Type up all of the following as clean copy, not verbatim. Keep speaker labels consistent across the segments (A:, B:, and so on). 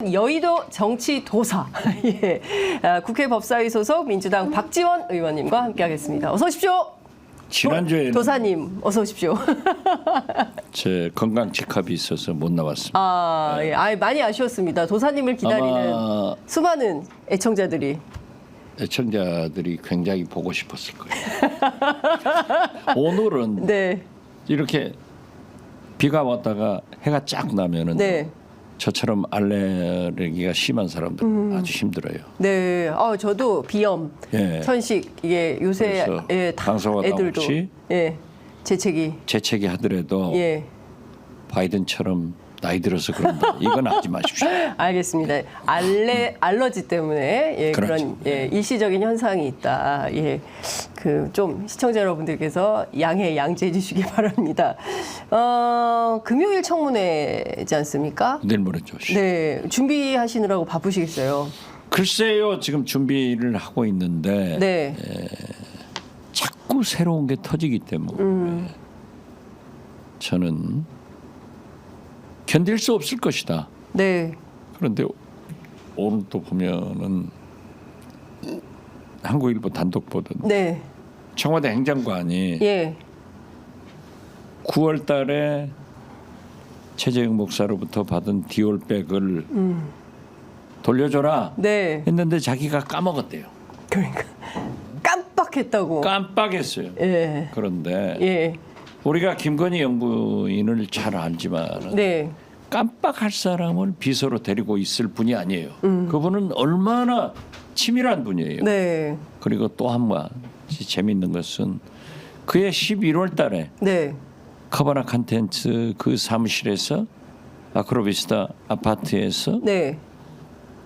A: 여의도 정치 도사 예. 국회 법사위 소속 민주당 박지원 의원님과 함께하겠습니다. 어서 오십시오.
B: 지난주에
A: 도사님 어서 오십시오.
B: 제 건강 체크업이 있어서 못 나왔습니다.
A: 예. 많이 아쉬웠습니다. 도사님을 기다리는 수많은 애청자들이
B: 굉장히 보고 싶었을 거예요. 오늘은
A: 네.
B: 이렇게 비가 왔다가 해가 쫙 나면은
A: 네.
B: 저처럼 알레르기가 심한 사람들 아주 힘들어요.
A: 네. 저도 비염,
B: 예.
A: 천식 이게 요새 예, 다
B: 방송하다
A: 애들도
B: 혹시
A: 예. 재채기
B: 하더라도
A: 예.
B: 바이든처럼 나이 들어서 그런다. 이건 하지 마십시오.
A: 알겠습니다. 알러지 때문에 예,
B: 그렇죠.
A: 그런 예, 일시적인 현상이 있다. 예, 그 좀 시청자 여러분들께서 양해해 주시기 바랍니다. 금요일 청문회지 않습니까?
B: 내일 모레죠.
A: 네, 준비하시느라고 바쁘시겠어요.
B: 글쎄요, 지금 준비를 하고 있는데
A: 네,
B: 자꾸 새로운 게 터지기 때문에 저는 견딜 수 없을 것이다.
A: 네,
B: 그런데 오늘 또 보면은 한국일보 단독 보던
A: 네,
B: 청와대 행정관이
A: 예,
B: 9월 달에 최재형 목사로부터 받은 디올백을 돌려줘라
A: 네.
B: 했는데 자기가 까먹었대요.
A: 그러니까 깜빡했다고.
B: 깜빡했어요.
A: 예,
B: 그런데
A: 예,
B: 우리가 김건희 영부인을 잘 알지만
A: 네,
B: 깜빡할 사람을 비서로 데리고 있을 분이 아니에요. 그분은 얼마나 치밀한 분이에요.
A: 네,
B: 그리고 또 한 가지 재미있는 것은 그해 11월 달에
A: 네,
B: 커바나 컨텐츠 그 사무실에서 아크로비스타 아파트에서
A: 네.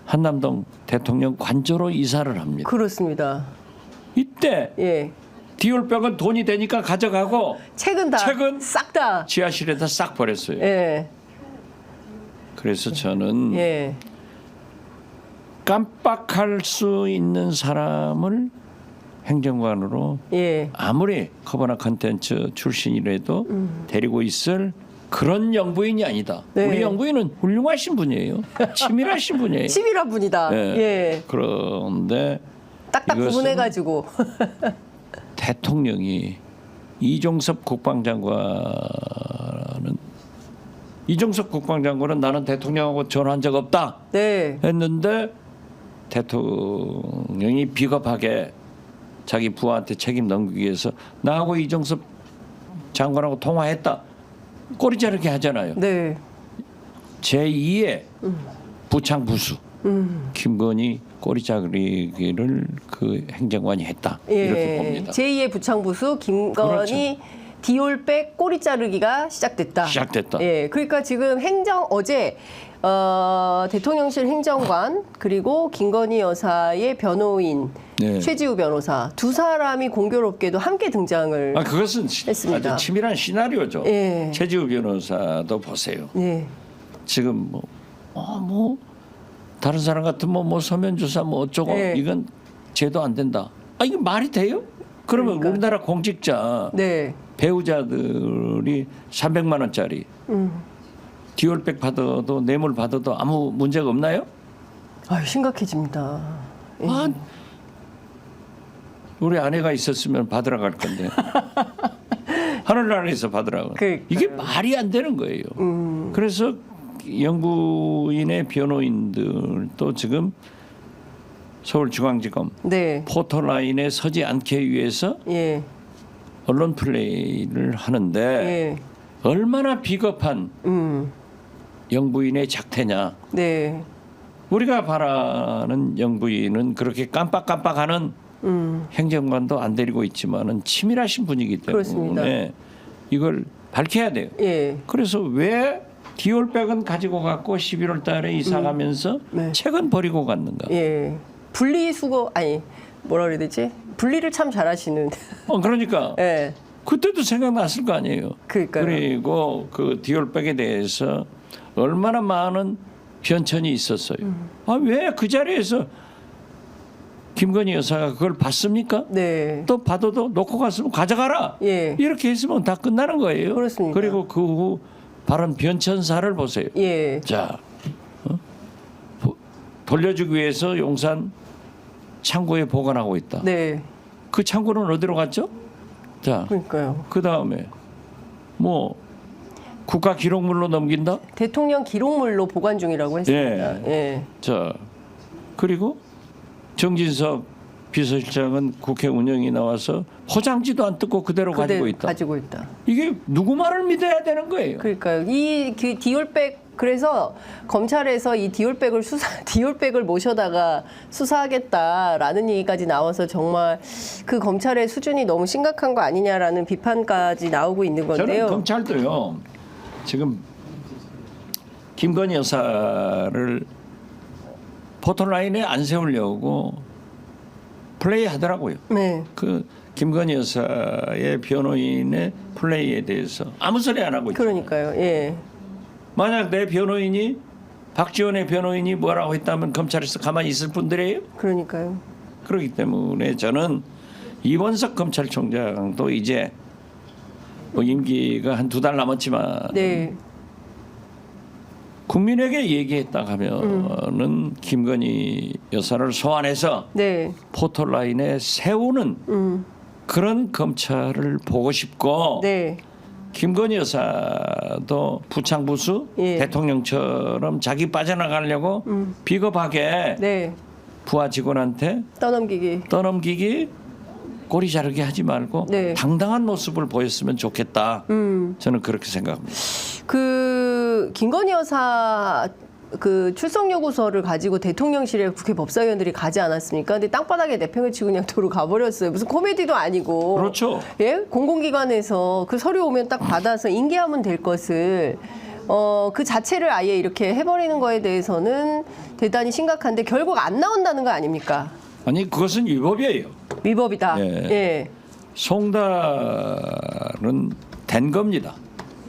B: 한남동 대통령 관저로 이사를 합니다.
A: 그렇습니다.
B: 이때
A: 예.
B: 디올백은 돈이 되니까 가져가고
A: 책은 싹 다.
B: 지하실에다 싹 버렸어요.
A: 예.
B: 그래서 저는
A: 예.
B: 깜빡할 수 있는 사람을 행정관으로
A: 예.
B: 아무리 커버나 컨텐츠 출신이라도 데리고 있을 그런 영부인이 아니다.
A: 네.
B: 우리 영부인은 훌륭하신 분이에요. 치밀하신 분이에요.
A: 치밀한 분이다.
B: 네.
A: 예.
B: 그런데
A: 딱딱
B: 이것은
A: 구분해가지고.
B: 대통령이 이종섭 국방장관은 나는 대통령하고 전화한 적 없다
A: 네.
B: 했는데 대통령이 비겁하게 자기 부하한테 책임 넘기기 위해서 나하고 이종섭 장관하고 통화했다. 꼬리 자르게 하잖아요.
A: 네.
B: 제2의 부창 부수 김건희 꼬리 자르기를 그 행정관이 했다. 이렇게 봅니다.
A: 제2의 부창부수 김건희 디올백 꼬리 자르기가 시작됐다. 예. 그러니까 지금 어제 대통령실 행정관 그리고 김건희 여사의 변호인
B: 네.
A: 최지우 변호사 두 사람이 공교롭게도 함께 등장을
B: 그것은
A: 했습니다.
B: 아주 치밀한 시나리오죠.
A: 예.
B: 최지우 변호사도 보세요.
A: 예.
B: 지금 다른 사람 같으면 뭐 서면 조사 뭐 어쩌고
A: 예.
B: 이건 제도 안 된다. 이게 말이 돼요? 그러면
A: 그러니까.
B: 우리나라 공직자
A: 네.
B: 배우자들이 300만 원짜리 디올백 받아도 뇌물 받아도 아무 문제가 없나요?
A: 심각해집니다. 예.
B: 우리 아내가 있었으면 받으러 갈 건데 하늘나라에서 받으라고.
A: 그러니까요.
B: 이게 말이 안 되는 거예요. 그래서 영부인의 변호인들도 지금 서울중앙지검
A: 네.
B: 포토라인에 서지 않게 위해서
A: 예.
B: 언론 플레이를 하는데
A: 예.
B: 얼마나 비겁한 영부인의 작태냐.
A: 네.
B: 우리가 바라는 영부인은 그렇게 깜빡깜빡하는 행정관도 안 데리고 있지만은 치밀하신 분이기 때문에
A: 그렇습니다.
B: 이걸 밝혀야 돼요.
A: 예.
B: 그래서 왜 디올백은 가지고 갔고 11월 달에 이사 가면서
A: 네.
B: 책은 버리고 갔는가?
A: 예. 뭐라 그래야 되지? 분리를 참 잘하시는.
B: 그러니까
A: 예.
B: 그때도 생각났을 거 아니에요.
A: 그러니까요.
B: 그리고 그 디올백에 대해서 얼마나 많은 변천이 있었어요. 왜 그 자리에서 김건희 여사가 그걸 봤습니까?
A: 네.
B: 또 받아도 놓고 갔으면 가져가라.
A: 예.
B: 이렇게 했으면 다 끝나는 거예요.
A: 그렇습니다.
B: 그리고 그 후 발언 변천사를 보세요.
A: 예.
B: 자, 돌려주기 위해서 용산 창고에 보관하고 있다.
A: 네.
B: 그 창고는 어디로 갔죠? 자,
A: 그러니까요.
B: 그 다음에 뭐 국가 기록물로 넘긴다.
A: 대통령 기록물로 보관 중이라고 했습니다. 예.
B: 자, 그리고 정진석 비서실장은 국회 운영이 나와서 포장지도 안 뜯고 그대로 가지고 있다.
A: 가지고 있다.
B: 이게 누구 말을 믿어야 되는 거예요?
A: 그러니까요. 이 그 디올백 그래서 검찰에서 이 디올백을 모셔다가 수사하겠다라는 얘기까지 나와서 정말 그 검찰의 수준이 너무 심각한 거 아니냐라는 비판까지 나오고 있는
B: 저는
A: 건데요.
B: 검찰도요. 지금 김건희 여사를 포토라인에 안 세우려고 플레이하더라고요.
A: 네.
B: 그 김건희 여사의 변호인의 플레이에 대해서 아무 소리 안 하고 있죠.
A: 그러니까요. 예.
B: 만약 내 변호인이 박지원의 변호인이 뭐라고 했다면 검찰에서 가만히 있을 분들이에요.
A: 그러니까요.
B: 그렇기 때문에 저는 이원석 검찰총장도 이제 뭐 임기가 한 2달 남았지만
A: 네.
B: 국민에게 얘기했다 하면은 김건희 여사를 소환해서
A: 네.
B: 포토라인에 세우는 그런 검찰을 보고 싶고
A: 네.
B: 김건희 여사도 부창부수
A: 예.
B: 대통령처럼 자기 빠져나가려고 비겁하게
A: 네.
B: 부하 직원한테 떠넘기기 꼬리 자르기 하지 말고
A: 네.
B: 당당한 모습을 보였으면 좋겠다. 저는 그렇게 생각합니다.
A: 그 김건희 여사 그 출석 요구서를 가지고 대통령실에 국회 법사위원들이 가지 않았습니까? 근데 땅바닥에 내팽을 치고 그냥 도로 가버렸어요. 무슨 코미디도 아니고.
B: 그렇죠.
A: 예? 공공기관에서 그 서류 오면 딱 받아서 인계하면 될 것을 그 자체를 아예 이렇게 해버리는 거에 대해서는 대단히 심각한데 결국 안 나온다는 거 아닙니까?
B: 아니 그것은 위법이에요.
A: 위법이다.
B: 예.
A: 예.
B: 송달은 된 겁니다.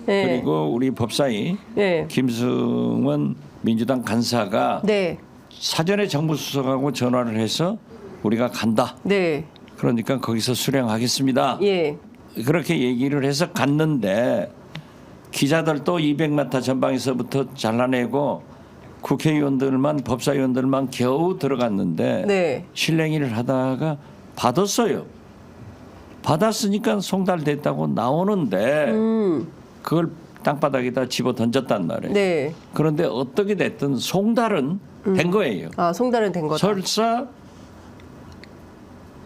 A: 예.
B: 그리고 우리 법사위
A: 예.
B: 김승원 민주당 간사가
A: 네.
B: 사전에 정무수석하고 전화를 해서 우리가 간다.
A: 네.
B: 그러니까 거기서 수령하겠습니다.
A: 예.
B: 그렇게 얘기를 해서 갔는데 기자들도 200m 전방에서부터 잘라내고 국회의원들만 법사위원들만 겨우 들어갔는데
A: 네.
B: 실랭이를 하다가 받았어요. 받았으니까 송달됐다고 나오는데 그걸 땅바닥에다 집어 던졌단 말이에요.
A: 네.
B: 그런데 어떻게 됐든 송달은 된 거예요.
A: 아, 송달은 된 거다.
B: 설사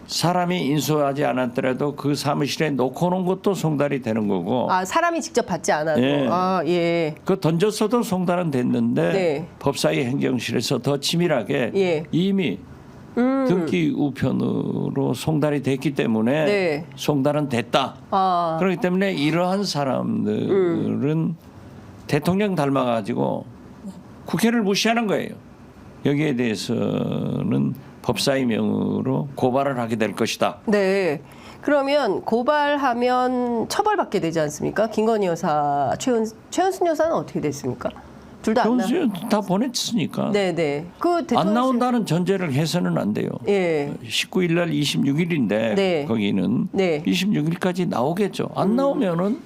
B: 사람이 인수하지 않았더라도 그 사무실에 놓고 놓은 것도 송달이 되는 거고
A: 아, 사람이 직접 받지 않아도.
B: 예.
A: 아, 예.
B: 그 던졌어도 송달은 됐는데
A: 네.
B: 법사위 행정실에서 더 치밀하게
A: 예.
B: 이미 등기 우편으로 송달이 됐기 때문에
A: 네.
B: 송달은 됐다.
A: 아.
B: 그렇기 때문에 이러한 사람들은 대통령 닮아가지고 국회를 무시하는 거예요. 여기에 대해서는 법사위명으로 고발을 하게 될 것이다.
A: 네. 그러면 고발하면 처벌받게 되지 않습니까? 김건희 여사, 최은순 여사는 어떻게 됐습니까? 둘 다 안 나.
B: 다 보냈으니까
A: 네, 네. 그
B: 안
A: 대통령실-
B: 나온다는 전제를 해서는 안 돼요.
A: 예.
B: 19일 날 26일인데
A: 네.
B: 거기는
A: 네.
B: 26일까지 나오겠죠. 안 나오면은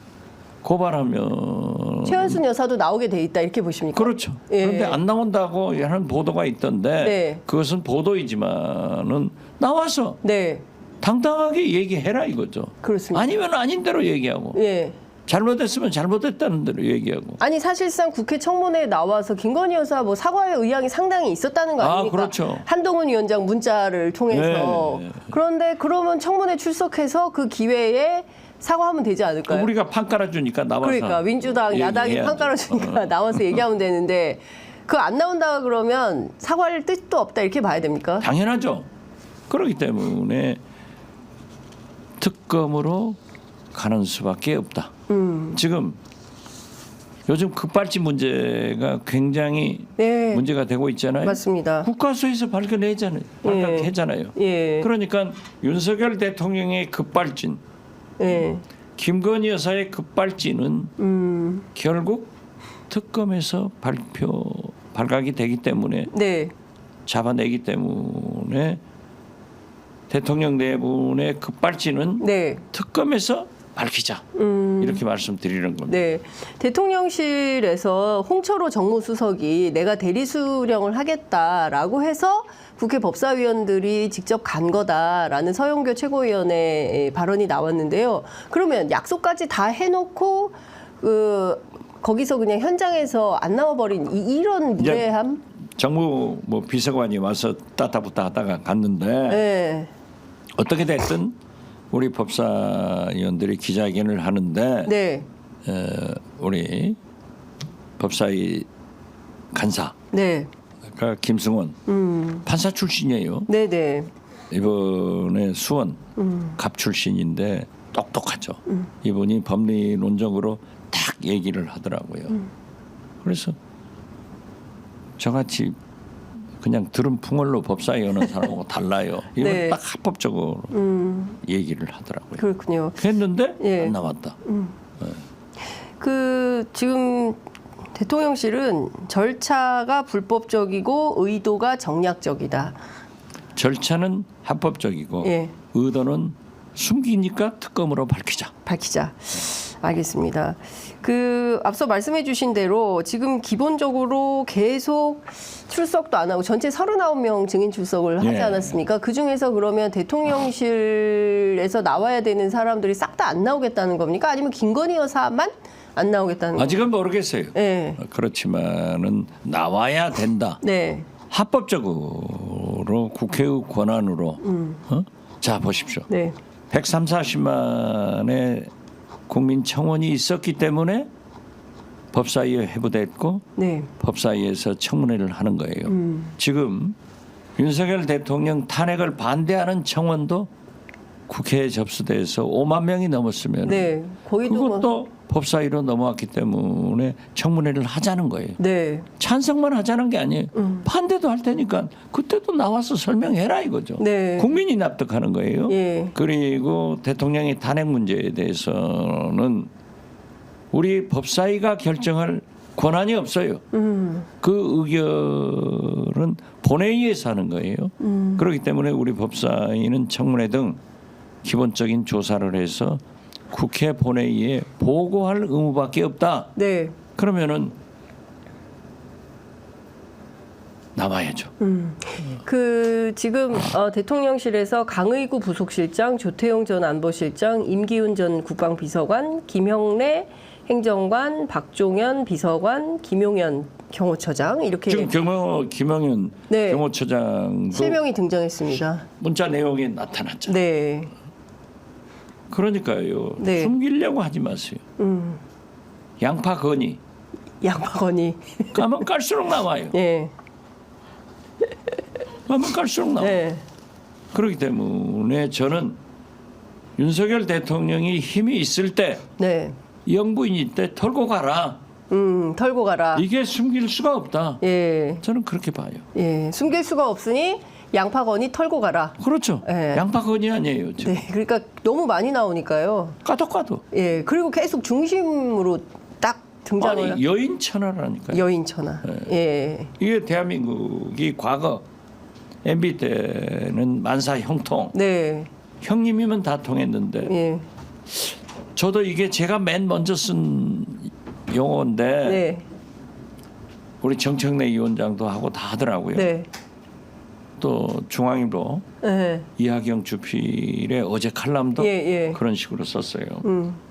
B: 고발하면
A: 최은순 여사도 나오게 돼 있다 이렇게 보십니까?
B: 그렇죠.
A: 예.
B: 그런데 안 나온다고 하는 보도가 있던데
A: 네.
B: 그것은 보도이지만은 나와서
A: 네.
B: 당당하게 얘기해라 이거죠.
A: 그렇습니다.
B: 아니면 아닌 대로 얘기하고
A: 예.
B: 잘못했으면 잘못했다는 대로 얘기하고.
A: 아니 사실상 국회 청문회에 나와서 김건희 여사 뭐 사과의 의향이 상당히 있었다는 거
B: 아,
A: 아닙니까?
B: 그렇죠.
A: 한동훈 위원장 문자를 통해서.
B: 네.
A: 그런데 그러면 청문회 출석해서 그 기회에 사과하면 되지 않을까요?
B: 우리가 판 깔아주니까 나와서.
A: 그러니까 민주당 야당이
B: 얘기해야죠.
A: 판 깔아주니까 나와서 얘기하면 되는데 그 안 나온다 그러면 사과할 뜻도 없다 이렇게 봐야 됩니까?
B: 당연하죠. 그렇기 때문에 특검으로 가는 수밖에 없다. 지금 요즘 급발진 문제가 굉장히
A: 네.
B: 문제가 되고 있잖아요.
A: 맞습니다.
B: 국가수에서 발견했잖아요.
A: 예.
B: 그러니까 윤석열 대통령의 급발진,
A: 예.
B: 김건희 여사의 급발진은 결국 특검에서 발각이 되기 때문에
A: 네.
B: 잡아내기 때문에 대통령 내분의 급발진은
A: 네.
B: 특검에서 밝히자. 이렇게 말씀드리는 겁니다.
A: 네. 대통령실에서 홍철호 정무수석이 내가 대리수령을 하겠다라고 해서 국회 법사위원들이 직접 간 거다라는 서영교 최고위원의 발언이 나왔는데요. 그러면 약속까지 다 해놓고 거기서 그냥 현장에서 안 나와버린 이런 무례함?
B: 정무 뭐 비서관이 와서 따따붙다 하다가 갔는데
A: 네.
B: 어떻게 됐든 우리 법사위원들이 기자회견을 하는데
A: 네.
B: 우리 법사위 간사
A: 네.
B: 그러니까 김승원 판사 출신이에요.
A: 네네.
B: 이번에 수원 갑 출신인데 똑똑하죠. 이분이 법리론적으로 딱 얘기를 하더라고요. 그래서 저같이 그냥 들은 풍월로 법사위 하는 사람하고 달라요. 이건
A: 네.
B: 딱 합법적으로 얘기를 하더라고요.
A: 그렇군요.
B: 했는데
A: 예.
B: 안 나왔다.
A: 지금 대통령실은 절차가 불법적이고 의도가 정략적이다.
B: 절차는 합법적이고
A: 예.
B: 의도는 숨기니까 특검으로
A: 밝히자. 알겠습니다. 앞서 말씀해 주신 대로 지금 기본적으로 계속 출석도 안 하고 전체 39명 증인 출석을 하지
B: 예.
A: 않았습니까? 그중에서 그러면 대통령실에서 나와야 되는 사람들이 싹 다 안 나오겠다는 겁니까? 아니면 김건희 여사만 안 나오겠다는 겁니까?
B: 아직은 모르겠어요.
A: 네.
B: 그렇지만은 나와야 된다.
A: 네.
B: 합법적으로 국회의 권한으로. 자 보십시오.
A: 네.
B: 130~40만의 국민 청원이 있었기 때문에 법사위에 회부됐고
A: 네.
B: 법사위에서 청문회를 하는 거예요. 지금 윤석열 대통령 탄핵을 반대하는 청원도 국회에 접수돼서 5만 명이 넘었으면
A: 네. 거의도
B: 그것도 법사위로 넘어왔기 때문에 청문회를 하자는 거예요.
A: 네.
B: 찬성만 하자는 게 아니에요. 반대도 할 테니까 그때도 나와서 설명해라 이거죠.
A: 네.
B: 국민이 납득하는 거예요.
A: 예.
B: 그리고 대통령의 탄핵 문제에 대해서는 우리 법사위가 결정할 권한이 없어요. 그 의결은 본회의에서 하는 거예요. 그렇기 때문에 우리 법사위는 청문회 등 기본적인 조사를 해서 국회 본회의에 보고할 의무밖에 없다.
A: 네.
B: 그러면은 나와야죠.
A: 지금 대통령실에서 강의구 부속실장, 조태용 전 안보실장, 임기훈 전 국방비서관, 김형래 행정관, 박종현 비서관, 김용현 경호처장 이렇게
B: 지금 김영현
A: 네.
B: 경호처장도
A: 3명이 등장했습니다.
B: 문자 내용에 나타났잖아요.
A: 네.
B: 그러니까요.
A: 네.
B: 숨기려고 하지 마세요. 양파 건이
A: 양박원이
B: 까면 깔수록 나와요.
A: 네.
B: 까면 깔수록 나와요.
A: 네.
B: 그렇기 때문에 저는 윤석열 대통령이 힘이 있을 때
A: 네.
B: 영부인일 때 털고 가라.
A: 털고 가라.
B: 이게 숨길 수가 없다.
A: 예.
B: 저는 그렇게 봐요.
A: 예. 숨길 수가 없으니 양파건이 털고 가라.
B: 그렇죠.
A: 네.
B: 양파 건이 아니에요. 지금.
A: 네. 그러니까 너무 많이 나오니까요.
B: 까도.
A: 예. 그리고 계속 중심으로 딱 등장을
B: 아니 여인천하라니까요.
A: 여인천하. 예.
B: 이게 대한민국이 과거 MB 때는 만사 형통.
A: 네.
B: 형님이면 다 통했는데
A: 예.
B: 저도 이게 제가 맨 먼저 쓴 용어인데
A: 네.
B: 우리 정청래 위원장도 하고 다 하더라고요.
A: 네.
B: 또 중앙일보
A: 네.
B: 이하경 주필의 어제 칼럼도
A: 예.
B: 그런 식으로 썼어요.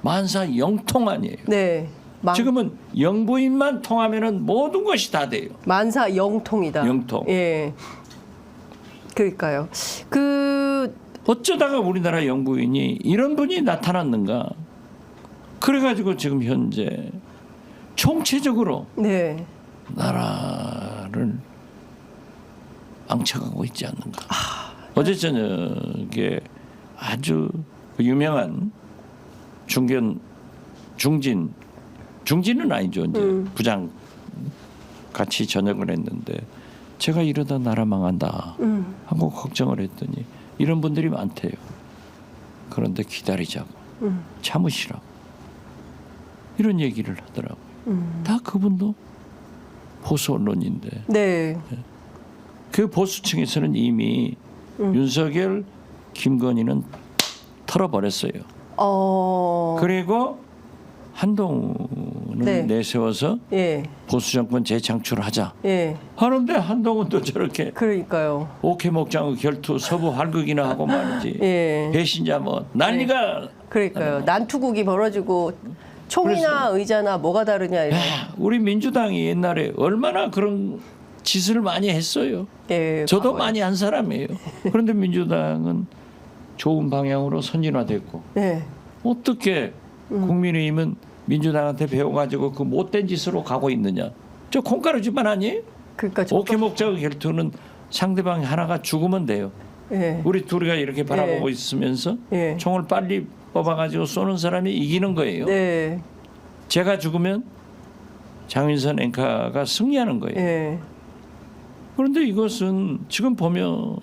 B: 만사 영통 아니에요.
A: 네.
B: 지금은 영부인만 통하면은 모든 것이 다 돼요.
A: 만사 영통이다.
B: 영통.
A: 예. 그러니까요.
B: 어쩌다가 우리나라 영부인이 이런 분이 나타났는가? 그래가지고 지금 현재 총체적으로
A: 네.
B: 나라를 망쳐가고 있지 않는가? 어제 저녁에 아주 유명한 중진은 아니죠. 이제 부장 같이 저녁을 했는데 제가 이러다 나라 망한다 하고 걱정을 했더니 이런 분들이 많대요. 그런데 기다리자고 참으시라고 이런 얘기를 하더라고요. 다 그분도 보수 언론인데
A: 네.
B: 그 보수층에서는 이미 윤석열, 김건희는 털어버렸어요. 그리고 한동훈을
A: 네.
B: 내세워서
A: 예.
B: 보수 정권 재창출하자
A: 예.
B: 하는데 한동훈도 저렇게
A: 그러니까요.
B: 옥회 목장 결투 서부 활극이나 하고 말이지.
A: 예.
B: 배신자 뭐 난리가.
A: 그러니까요. 난투국이 벌어지고 총이나 의자나 뭐가 다르냐 이런.
B: 야, 우리 민주당이 옛날에 얼마나 그런 짓을 많이 했어요.
A: 예.
B: 저도
A: 과거에.
B: 많이 한 사람이에요. 그런데 민주당은 좋은 방향으로 선진화됐고
A: 네.
B: 어떻게 국민의힘은 민주당한테 배워가지고 그 못된 짓으로 가고 있느냐. 저 콩가루집만 아니에요?
A: 그러니까
B: 옥회 목장 결투는 상대방이 하나가 죽으면 돼요.
A: 예.
B: 우리 둘이가 이렇게 바라보고 있으면서
A: 예.
B: 총을 빨리 뽑아가지고 쏘는 사람이 이기는 거예요.
A: 네.
B: 제가 죽으면 장윤선 앵커가 승리하는 거예요.
A: 예.
B: 그런데 이것은 지금 보면은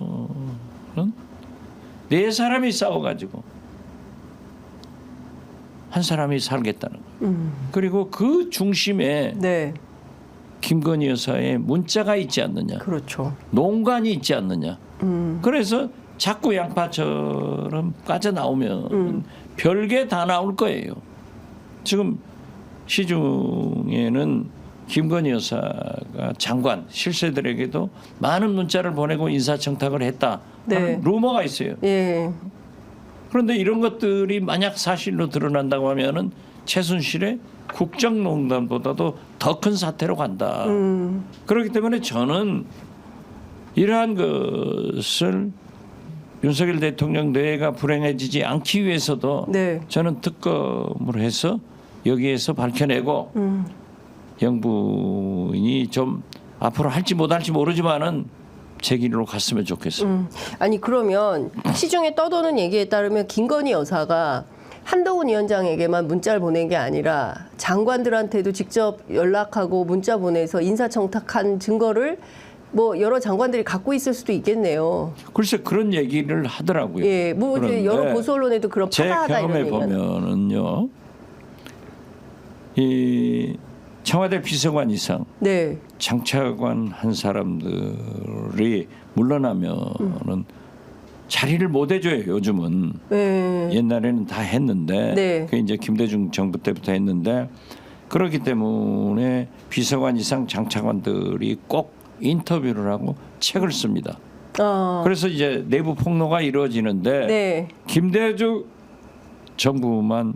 B: 네 사람이 싸워가지고 한 사람이 살겠다는 거예요. 그리고 그 중심에
A: 네.
B: 김건희 여사의 문자가 있지 않느냐.
A: 그렇죠.
B: 농간이 있지 않느냐. 그래서 자꾸 양파처럼 까져 나오면 별게 다 나올 거예요. 지금 시중에는 김건희 여사가 장관 실세들에게도 많은 문자를 보내고 인사청탁을 했다 하는
A: 네.
B: 루머가 있어요.
A: 예.
B: 그런데 이런 것들이 만약 사실로 드러난다고 하면은 최순실의 국정농단보다도 더 큰 사태로 간다. 그렇기 때문에 저는 이러한 것을 윤석열 대통령 뇌가 불행해지지 않기 위해서도
A: 네.
B: 저는 특검을 해서 여기에서 밝혀내고 영부인이 좀 앞으로 할지 못할지 모르지만은 제 길로 갔으면 좋겠어요.
A: 아니 그러면 시중에 떠도는 얘기에 따르면 김건희 여사가 한동훈 위원장에게만 문자를 보낸 게 아니라 장관들한테도 직접 연락하고 문자 보내서 인사청탁한 증거를 뭐 여러 장관들이 갖고 있을 수도 있겠네요.
B: 글쎄 그런 얘기를 하더라고요.
A: 예, 뭐 이제 여러
B: 그런데
A: 보수 언론에도 그런
B: 제
A: 파다하다
B: 경험에
A: 이런 얘기가.
B: 보면은요, 이 청와대 비서관 이상
A: 네,
B: 장차관 한 사람들이 물러나면은 자리를 못 해줘요. 요즘은
A: 네,
B: 옛날에는 다 했는데
A: 네.
B: 그게 이제 김대중 정부 때부터 했는데 그렇기 때문에 비서관 이상 장차관들이 꼭 인터뷰를 하고 책을 씁니다. 그래서 이제 내부 폭로가 이루어지는데
A: 네,
B: 김대중 정부만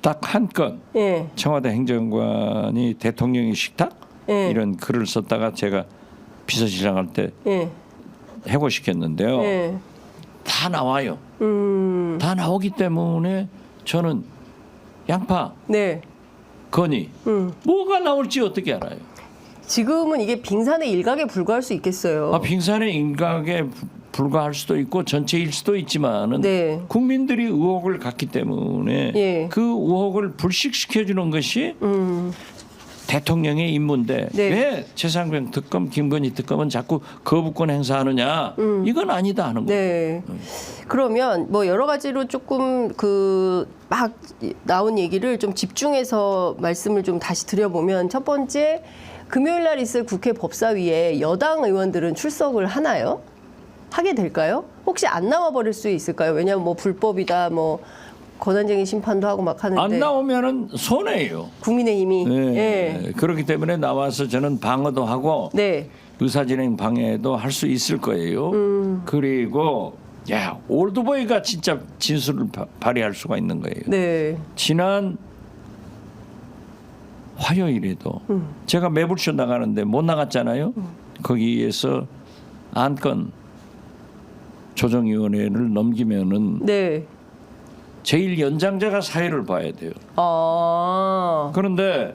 B: 딱 한 건
A: 예,
B: 청와대 행정관이 대통령의 식탁
A: 예.
B: 이런 글을 썼다가 제가 비서실장 할 때
A: 예,
B: 해고시켰는데요.
A: 예.
B: 다 나와요. 다 나오기 때문에 저는 양파,
A: 네.
B: 건의 뭐가 나올지 어떻게 알아요?
A: 지금은 이게 빙산의 일각에 불과할 수 있겠어요.
B: 빙산의 인각에 불과할 수도 있고 전체일 수도 있지만은
A: 네.
B: 국민들이 의혹을 갖기 때문에
A: 예.
B: 그 의혹을 불식시켜 주는 것이 대통령의 임무인데
A: 네.
B: 왜 최상병 특검, 김건희 특검은 자꾸 거부권 행사하느냐? 이건 아니다 하는 거예요.
A: 네. 그러면 뭐 여러 가지로 조금 그 막 나온 얘기를 좀 집중해서 말씀을 좀 다시 드려보면 첫 번째 금요일 날 있을 국회 법사위에 여당 의원들은 출석을 하나요? 하게 될까요? 혹시 안 나와 버릴 수 있을까요? 왜냐하면 뭐 불법이다 뭐 권한쟁의 심판도 하고 막 하는데
B: 안 나오면은 손해예요.
A: 국민의힘이
B: 네.
A: 예.
B: 그렇기 때문에 나와서 저는 방어도 하고
A: 네.
B: 의사진행 방해도 할 수 있을 거예요. 그리고 야 올드보이가 진짜 진술을 발휘할 수가 있는 거예요.
A: 네.
B: 지난 화요일에도 제가 매불쇼 나가는데 못 나갔잖아요. 거기에서 안건 조정위원회를 넘기면은
A: 네.
B: 제일 연장자가 사회를 봐야 돼요.
A: 아.
B: 그런데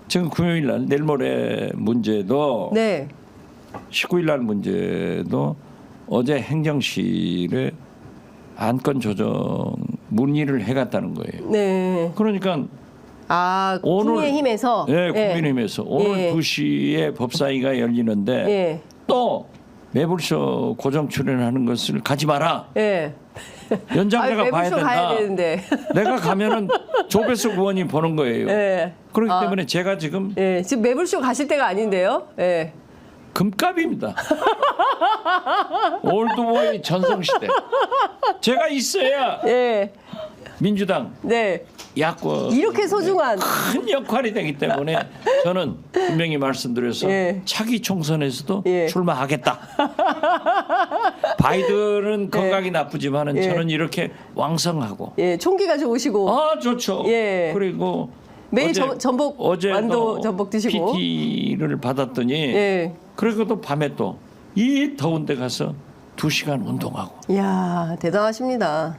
B: 지금 금요일 날 내일 모레 문제도
A: 네.
B: 19일 날 문제도 어제 행정실에 안건 조정 문의를 해갔다는 거예요.
A: 네.
B: 그러니까
A: 아,
B: 오늘-
A: 국민의힘에서
B: 예, 국민의힘에서 오늘
A: 예.
B: 2시에 법사위가 열리는데
A: 예.
B: 또 매불쇼 고정 출연하는 것을 가지 마라.
A: 예.
B: 연장자가
A: 아유,
B: 봐야
A: 매불쇼
B: 된다.
A: 가야 되는데.
B: 내가 가면은 조배석 의원이 보는 거예요.
A: 예.
B: 그렇기
A: 아.
B: 때문에 제가 지금
A: 예. 지금 매불쇼 가실 때가 아닌데요. 예.
B: 금값입니다. 올드보이 전성시대. 제가 있어야
A: 예.
B: 민주당
A: 네.
B: 야권
A: 이렇게 소중한
B: 큰 역할이 되기 때문에 저는 분명히 말씀드려서
A: 예.
B: 차기 총선에서도
A: 예.
B: 출마하겠다. 바이든은 건강이 나쁘지만은
A: 예.
B: 저는 이렇게 왕성하고
A: 예, 총기가 좋으시고
B: 아 좋죠.
A: 예.
B: 그리고
A: 매일
B: 어제-
A: 전복
B: 어제도
A: 완도 전복 드시고
B: PT를 받았더니
A: 예.
B: 그리고 또 밤에 또 이 더운데 가서 2시간 운동하고
A: 이야, 대단하십니다.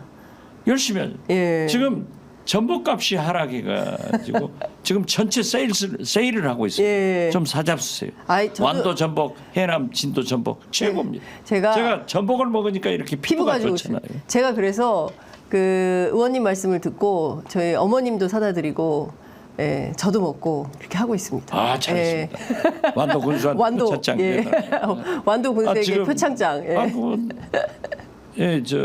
B: 열심히 하죠.
A: 예.
B: 지금 전복값이 하락해가지고 지금 전체 세일을 하고 있어요.
A: 예.
B: 좀 사잡수세요.
A: 아이, 저도-
B: 완도 전복, 해남 진도 전복 최고입니다.
A: 제가
B: 전복을 먹으니까 이렇게 피부가 좋잖아요.
A: 제가 그래서 그 의원님 말씀을 듣고 저희 어머님도 사다 드리고 예, 저도 먹고 이렇게 하고 있습니다.
B: 아 잘했습니다. 완도 군수한
A: 완도
B: 표창장.
A: 예. 완도 군수에게
B: 지금-
A: 표창장. 예.
B: 저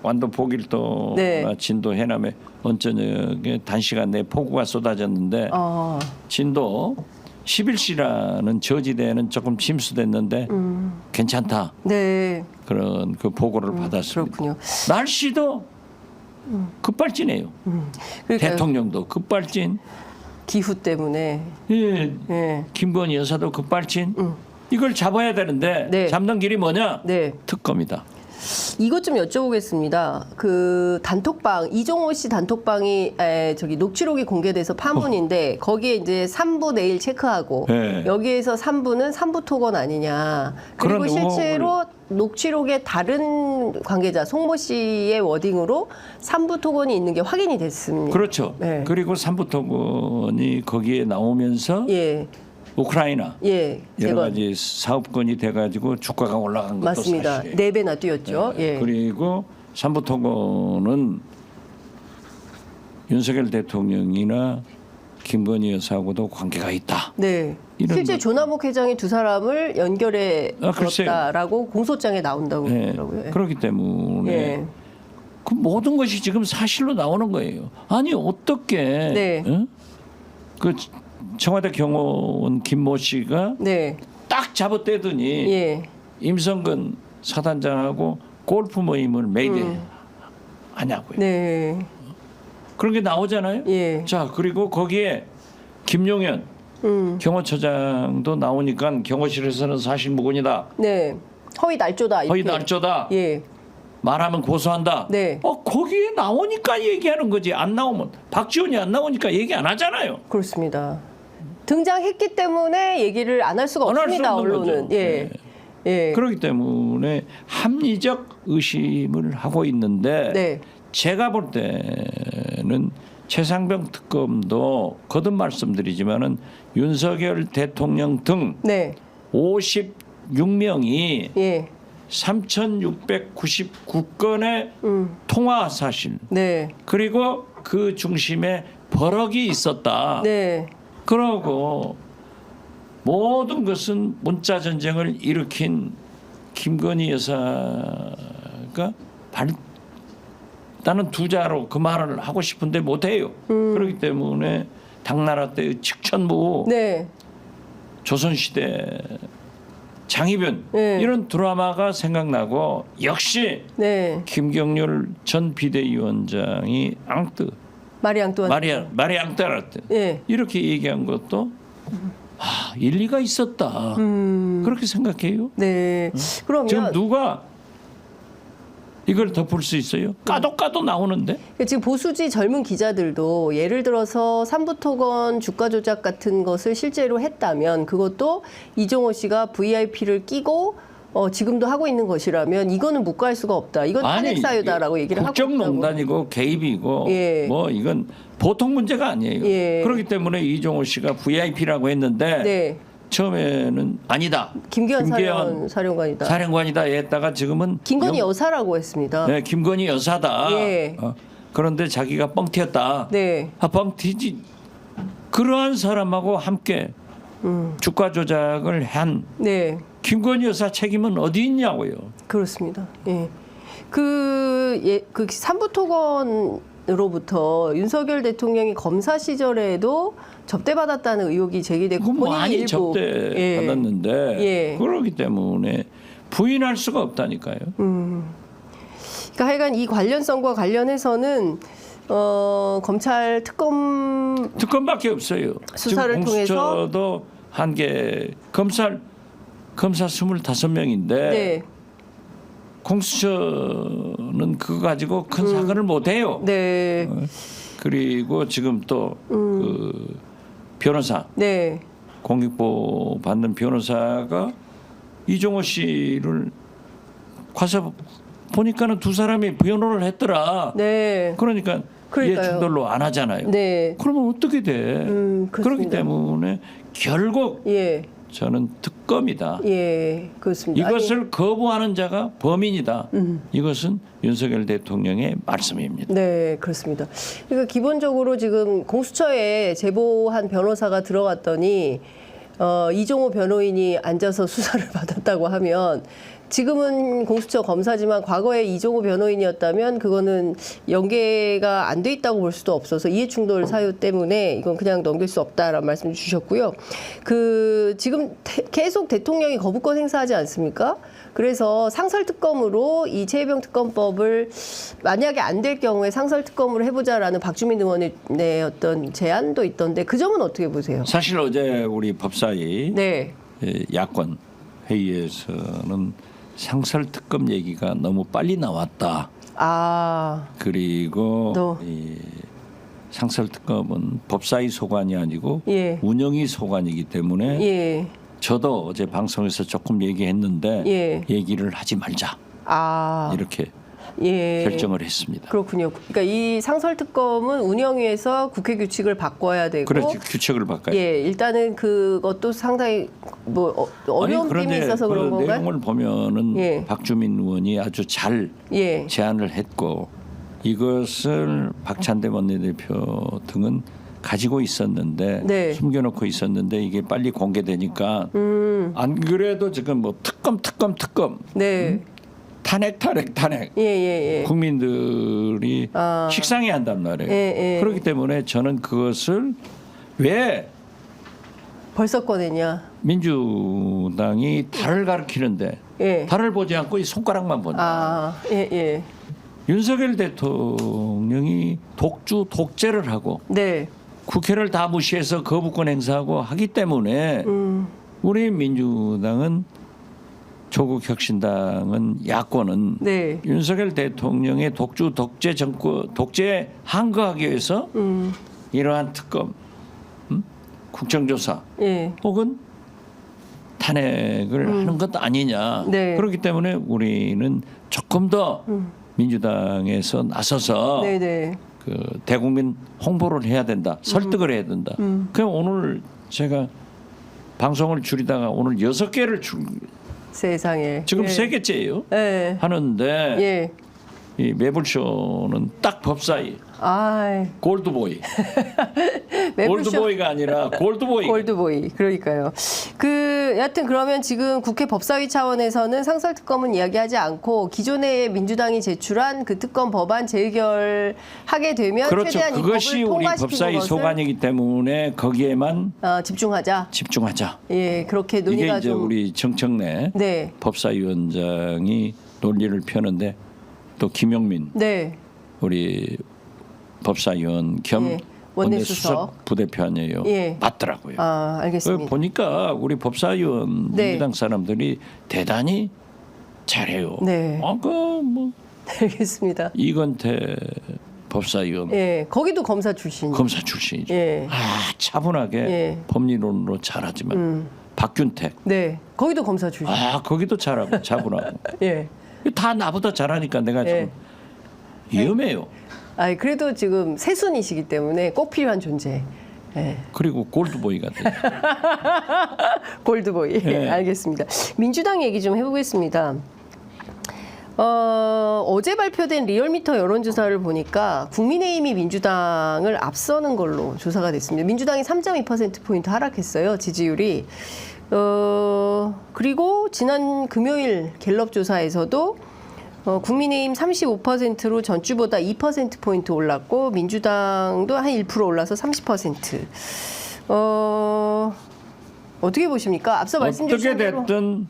B: 완도 보길도나
A: 네.
B: 진도 해남에 언저녁에 단시간 내에 폭우가 쏟아졌는데 진도 11시라는 저지대는 조금 침수됐는데 괜찮다.
A: 네.
B: 그런 그 보고를 받았습니다.
A: 그렇군요.
B: 날씨도 급발진해요.
A: 그러니까
B: 대통령도 급발진.
A: 기후 때문에
B: 예,
A: 예.
B: 김건희 여사도 급발진. 이걸 잡아야 되는데
A: 네.
B: 잡는 길이 뭐냐?
A: 네.
B: 특검이다.
A: 이것 좀 여쭤보겠습니다. 그 단톡방 이종호 씨 단톡방이 저기 녹취록이 공개돼서 파문인데 거기에 이제 3부 내일 체크하고
B: 네.
A: 여기에서 3부는 3부 토건 아니냐. 그리고
B: 그런
A: 실제로 녹취록의 다른 관계자 송모 씨의 워딩으로 3부 토건이 있는 게 확인이 됐습니다.
B: 그렇죠.
A: 네.
B: 그리고 삼부토건이 거기에 나오면서
A: 예,
B: 우크라이나
A: 예,
B: 여러
A: 제가
B: 가지 사업권이 돼가지고 주가가 올라간 것도
A: 맞습니다.
B: 사실이에요.
A: 4배나 뛰었죠. 예.
B: 그리고 삼부토건은 윤석열 대통령이나 김건희 여사하고도 관계가 있다.
A: 네.
B: 이런
A: 실제
B: 것-
A: 조남욱 회장이 두 사람을 연결해
B: 글쎄요.
A: 줬다라고 공소장에 나온다고
B: 네.
A: 그러더라고요. 예.
B: 그렇기 때문에
A: 예.
B: 그 모든 것이 지금 사실로 나오는 거예요. 아니 어떻게
A: 네.
B: 그 청와대 경호원 김모 씨가
A: 네.
B: 딱 잡아떼더니
A: 예.
B: 임성근 사단장하고 골프 모임을 매일 하냐고요.
A: 네.
B: 그런 게 나오잖아요.
A: 예.
B: 자 그리고 거기에 김용현 경호처장도 나오니까 경호실에서는 사실무근이다.
A: 네. 허위 날조다.
B: 허위
A: 이렇게.
B: 날조다.
A: 예.
B: 말하면 고소한다.
A: 네.
B: 거기에 나오니까 얘기하는 거지. 안 나오면 박지원이 안 나오니까 얘기 안 하잖아요.
A: 그렇습니다. 등장했기 때문에 얘기를 안 할 수가
B: 안할
A: 없습니다.
B: 수 없는
A: 언론은.
B: 거죠.
A: 예.
B: 네.
A: 예.
B: 그렇기 때문에 합리적 의심을 하고 있는데
A: 네.
B: 제가 볼 때는 최상병 특검도 거듭 말씀드리지만은 윤석열 대통령 등
A: 네.
B: 56명이
A: 예.
B: 3,699건의 통화 사실
A: 네.
B: 그리고 그 중심에 버럭이 있었다.
A: 네.
B: 그러고 모든 것은 문자 전쟁을 일으킨 김건희 여사가 나는 두자로 그 말을 하고 싶은데 못해요. 그렇기 때문에 당나라 때의 칙천무,
A: 네.
B: 조선시대 장희변
A: 네.
B: 이런 드라마가 생각나고 역시
A: 네.
B: 김경률 전 비대위원장이 앙뜨
A: 마리 앙뚜아네트.
B: 마리 앙뜨아네트
A: 예.
B: 이렇게 얘기한 것도 일리가 있었다. 그렇게 생각해요.
A: 네. 그러면
B: 지금 누가 이걸 덮을 수 있어요? 까도 나오는데.
A: 지금 보수지 젊은 기자들도 예를 들어서 삼부토건 주가 조작 같은 것을 실제로 했다면 그것도 이종호 씨가 VIP를 끼고 지금도 하고 있는 것이라면 이거는 묵과할 수가 없다. 이건 탄핵 사유다라고 얘기를 하고 있다고.
B: 국정농단이고 개입이고
A: 예.
B: 뭐 이건 보통 문제가 아니에요.
A: 예.
B: 그렇기 때문에 이종호 씨가 VIP라고 했는데
A: 네.
B: 처음에는 아니다.
A: 김기현 사령관이다.
B: 사령관이다 했다가 지금은
A: 김건희 여사라고 했습니다.
B: 네, 김건희 여사다.
A: 예.
B: 그런데 자기가 뻥 튀었다.
A: 네.
B: 뻥 튀지. 그러한 사람하고 함께 주가 조작을 한
A: 네.
B: 김건희 여사 책임은 어디 있냐고요.
A: 그렇습니다. 예. 그 삼부토건으로부터 윤석열 대통령이 검사 시절에도 접대받았다는 의혹이 제기됐고
B: 그
A: 본인이
B: 많이
A: 일부
B: 접대받았는데
A: 예.
B: 그렇기 때문에 부인할 수가 없다니까요.
A: 그러니까 하여간 이 관련성과 관련해서는 검찰
B: 특검밖에 없어요.
A: 수사를
B: 지금
A: 통해서
B: 공수처도 한개 검사 25명인데
A: 네.
B: 공수처는 그거 가지고 큰 사건을 못 해요.
A: 네.
B: 그리고 지금 또 그 변호사
A: 네.
B: 공익보 받는 변호사가 이종호 씨를 가서 보니까는 두 사람이 변호를 했더라.
A: 네.
B: 그러니까
A: 그러니까요.
B: 이해충돌로 안 하잖아요.
A: 네.
B: 그러면 어떻게 돼?
A: 그렇습니다.
B: 그렇기 때문에 결국
A: 예.
B: 저는 특검이다.
A: 예. 그렇습니다.
B: 이것을 거부하는 자가 범인이다. 이것은 윤석열 대통령의 말씀입니다.
A: 네, 그렇습니다. 그러니까 기본적으로 지금 공수처에 제보한 변호사가 들어갔더니 이종호 변호인이 앉아서 수사를 받았다고 하면 지금은 공수처 검사지만 과거에 이종호 변호인이었다면 그거는 연계가 안 돼 있다고 볼 수도 없어서 이해충돌 사유 때문에 이건 그냥 넘길 수 없다라는 말씀 주셨고요. 지금 계속 대통령이 거부권 행사하지 않습니까? 그래서 상설특검으로 이 최혜병 특검법을 만약에 안 될 경우에 상설특검으로 해보자라는 박주민 의원의 어떤 제안도 있던데 그 점은 어떻게 보세요?
B: 사실 어제 우리 법사위
A: 네.
B: 야권 회의에서는 상설특검 얘기가 너무 빨리 나왔다. 그리고 이 상설특검은 법사위 소관이 아니고
A: 예.
B: 운영위 소관이기 때문에
A: 예.
B: 저도 어제 방송에서 조금 얘기했는데
A: 예.
B: 얘기를 하지 말자 이렇게
A: 예.
B: 결정을 했습니다.
A: 그렇군요. 그러니까 이 상설특검은 운영위에서 국회 규칙을 바꿔야 되고,
B: 그렇지 규칙을 바꿔야.
A: 예, 일단은 그것도 상당히 뭐 어려운 점이 있어서 그런 건가요?
B: 내용을 보면은
A: 예.
B: 박주민 의원이 아주 잘
A: 예.
B: 제안을 했고 이것을 박찬대 원내대표 등은 가지고 있었는데
A: 네.
B: 숨겨놓고 있었는데 이게 빨리 공개되니까 안 그래도 지금 뭐 특검
A: 네.
B: 탄핵
A: 예.
B: 국민들이 식상해 한단 말이에요.
A: 예.
B: 그렇기 때문에 저는 그것을 왜
A: 벌써 꺼내냐?
B: 민주당이 달을 가리키는데
A: 예.
B: 달을 보지 않고 이 손가락만 본다.
A: 예.
B: 윤석열 대통령이 독재를 하고
A: 네.
B: 국회를 다 무시해서 거부권 행사하고 하기 때문에 우리 민주당은 조국 혁신당은 야권은
A: 네.
B: 윤석열 대통령의 독재 정권 독재에 항거하기 위해서 이러한 특검, 국정조사
A: 예.
B: 혹은 탄핵을 하는 것 아니냐.
A: 네.
B: 그렇기 때문에 우리는 조금 더 민주당에서 나서서
A: 네네.
B: 그 대국민 홍보를 해야 된다. 설득을 해야 된다. 그럼 오늘 제가 방송을 줄이다가 오늘 6개를
A: 세상에.
B: 지금
A: 예.
B: 3개째예요.
A: 예.
B: 하는데
A: 예.
B: 이 매불쇼는 딱 법사위 골드보이. 골드보이가 아니라 골드보이.
A: 골드보이. 그러니까요. 여하튼 그러면 지금 국회 법사위 차원에서는 상설특검은 이야기하지 않고 기존에 민주당이 제출한 그 특검 법안 재의결하게 되면
B: 그렇죠.
A: 최대한 이
B: 그것이
A: 법을
B: 우리
A: 통과시키는
B: 법사위
A: 것을
B: 소관이기 때문에 거기에만
A: 집중하자.
B: 예,
A: 그렇게 논의가
B: 이게 이제
A: 좀
B: 우리 정청래
A: 네.
B: 법사위원장이 논리를 펴는데 또 김용민
A: 네.
B: 우리 법사위원 겸
A: 예,
B: 원내수석
A: 원내수석.
B: 부대표 아니에요.
A: 예.
B: 맞더라고요.
A: 알겠습니다.
B: 보니까 우리 법사위원
A: 네.
B: 민주당 사람들이 대단히 잘해요.
A: 네.
B: 뭐
A: 알겠습니다.
B: 이건태 법사위원
A: 예, 거기도 검사 출신.
B: 검사 출신이죠.
A: 예.
B: 차분하게
A: 예.
B: 법리론으로 잘하지만 박균택
A: 네. 거기도 검사 출신.
B: 거기도 잘하고 차분하고
A: 예.
B: 다 나보다 잘하니까 내가
A: 예.
B: 좀 위험해요.
A: 그래도 지금 세순이시기 때문에 꼭 필요한 존재. 예.
B: 그리고 골드보이가 돼요.
A: 골드보이.
B: 예.
A: 알겠습니다. 민주당 얘기 좀 해보겠습니다. 어제 발표된 리얼미터 여론조사를 보니까 국민의힘이 민주당을 앞서는 걸로 조사가 됐습니다. 민주당이 3.2%포인트 하락했어요. 지지율이. 그리고 지난 금요일 갤럽 조사에서도 국민의힘 35%로 전주보다 2%포인트 올랐고 민주당도 한 1% 올라서 30%. 어떻게 보십니까? 앞서 말씀 주신
B: 어떻게 됐든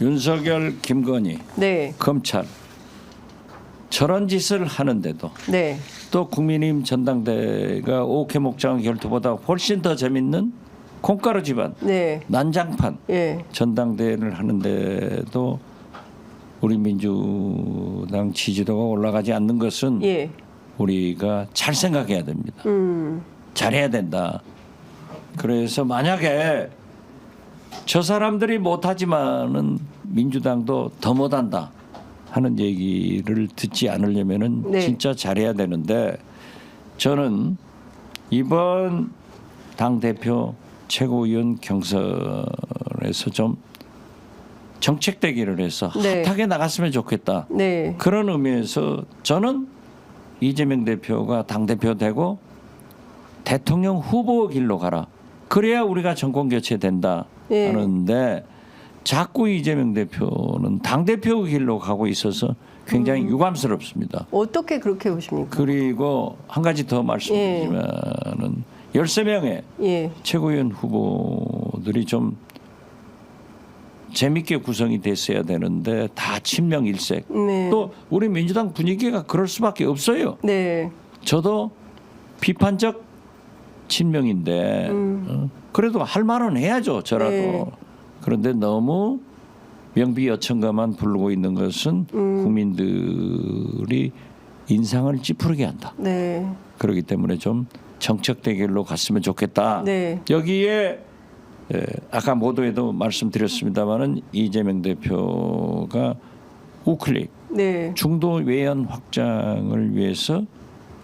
B: 윤석열, 김건희,
A: 네.
B: 검찰 저런 짓을 하는데도
A: 네.
B: 또 국민의힘 전당대회가 오케 목장 결투보다 훨씬 더 재밌는 콩가루 집안
A: 네.
B: 난장판
A: 예.
B: 전당대회를 하는데도 우리 민주당 지지도가 올라가지 않는 것은
A: 예.
B: 우리가 잘 생각해야 됩니다. 잘해야 된다. 그래서 만약에 저 사람들이 못하지만은 민주당도 더 못한다 하는 얘기를 듣지 않으려면은
A: 네.
B: 진짜 잘해야 되는데 저는 이번 당 대표 최고위원 경선에서 좀 정책 대결을 해서
A: 네.
B: 핫하게 나갔으면 좋겠다.
A: 네.
B: 그런 의미에서 저는 이재명 대표가 당 대표 되고 대통령 후보 길로 가라. 그래야 우리가 정권 교체된다
A: 예.
B: 하는데 자꾸 이재명 대표는 당 대표 길로 가고 있어서 굉장히 유감스럽습니다.
A: 어떻게 그렇게 보십니까?
B: 그리고 한 가지 더 말씀드리면은 13명의
A: 예.
B: 최고위원 후보들이 좀 재밌게 구성이 됐어야 되는데 다 친명일색.
A: 네.
B: 또 우리 민주당 분위기가 그럴 수밖에 없어요.
A: 네.
B: 저도 비판적 친명인데 그래도 할 말은 해야죠. 저라도.
A: 네.
B: 그런데 너무 명비여천가만 부르고 있는 것은 국민들이 인상을 찌푸리게 한다.
A: 네.
B: 그렇기 때문에 좀 정책 대결로 갔으면 좋겠다.
A: 네.
B: 여기에 아까 모두에도 말씀드렸습니다마는 이재명 대표가 우클릭
A: 네.
B: 중도 외연 확장을 위해서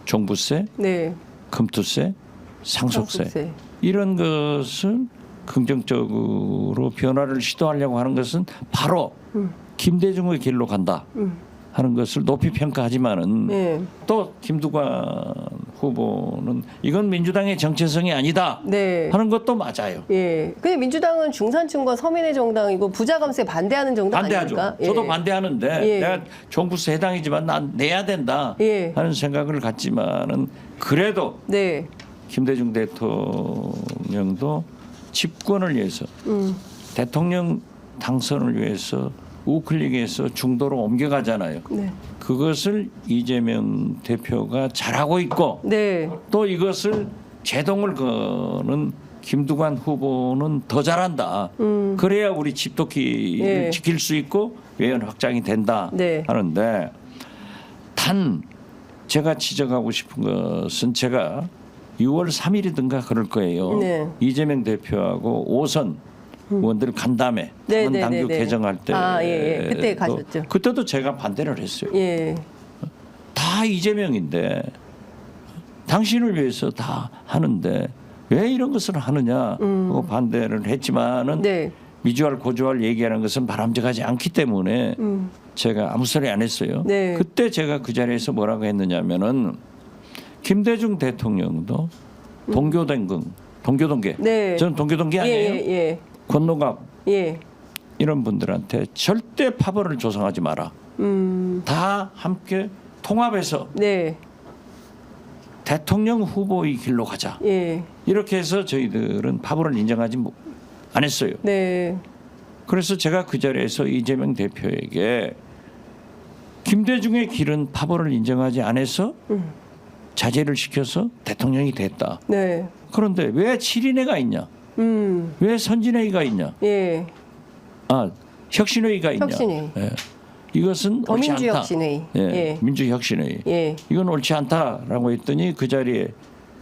B: 종부세,
A: 네.
B: 금투세, 상속세
A: 상속세.
B: 이런 것을 긍정적으로 변화를 시도하려고 하는 것은 바로 김대중의 길로 간다 하는 것을 높이 평가하지만은
A: 네.
B: 또 김두관 후보는 이건 민주당의 정체성이 아니다
A: 네.
B: 하는 것도 맞아요.
A: 예. 근데 민주당은 중산층과 서민의 정당이고 부자 감세에 반대하는 정당
B: 반대하죠.
A: 아닙니까?
B: 저도
A: 예.
B: 반대하는데
A: 예.
B: 내가 종부세 해당이지만 난 내야 된다
A: 예.
B: 하는 생각을 갖지만은 그래도
A: 네.
B: 김대중 대통령도 집권을 위해서 대통령 당선을 위해서 우클릭해서 중도로 옮겨가잖아요.
A: 네.
B: 그것을 이재명 대표가 잘하고 있고
A: 네.
B: 또 이것을 제동을 거는 김두관 후보는 더 잘한다. 그래야 우리 집도끼를
A: 예.
B: 지킬 수 있고 외연 확장이 된다
A: 네.
B: 하는데 단 제가 지적하고 싶은 것은 제가 6월 3일이든가 그럴 거예요.
A: 네.
B: 이재명 대표하고 5선 의원들 간담회
A: 네,
B: 당원
A: 네,
B: 당규
A: 네, 네.
B: 개정할 때
A: 아, 예, 예. 그때 가셨죠.
B: 그때도 제가 반대를 했어요.
A: 예.
B: 다 이재명인데 당신을 위해서 다 하는데 왜 이런 것을 하느냐 하고 반대를 했지만은
A: 네.
B: 미주알 고주알 얘기하는 것은 바람직하지 않기 때문에 제가 아무 소리 안 했어요.
A: 네.
B: 그때 제가 그 자리에서 뭐라고 했느냐면은 김대중 대통령도 동교동계
A: 네.
B: 저는 동교동계 아니에요.
A: 예.
B: 권노갑
A: 예.
B: 이런 분들한테 절대 파벌을 조성하지 마라. 다 함께 통합해서
A: 네.
B: 대통령 후보의 길로 가자.
A: 예.
B: 이렇게 해서 저희들은 파벌을 인정하지 안 했어요.
A: 네.
B: 그래서 제가 그 자리에서 이재명 대표에게 김대중의 길은 파벌을 인정하지 않아서 자제를 시켜서 대통령이 됐다.
A: 네.
B: 그런데 왜 7인회가 있냐? 왜 선진회의가 있냐?
A: 예.
B: 아, 혁신회의가 있냐?
A: 혁신회의.
B: 예. 이것은 옳지 않다.
A: 더민주혁신회의.
B: 예.
A: 예.
B: 민주혁신회의.
A: 예.
B: 이건 옳지 않다라고 했더니 그 자리에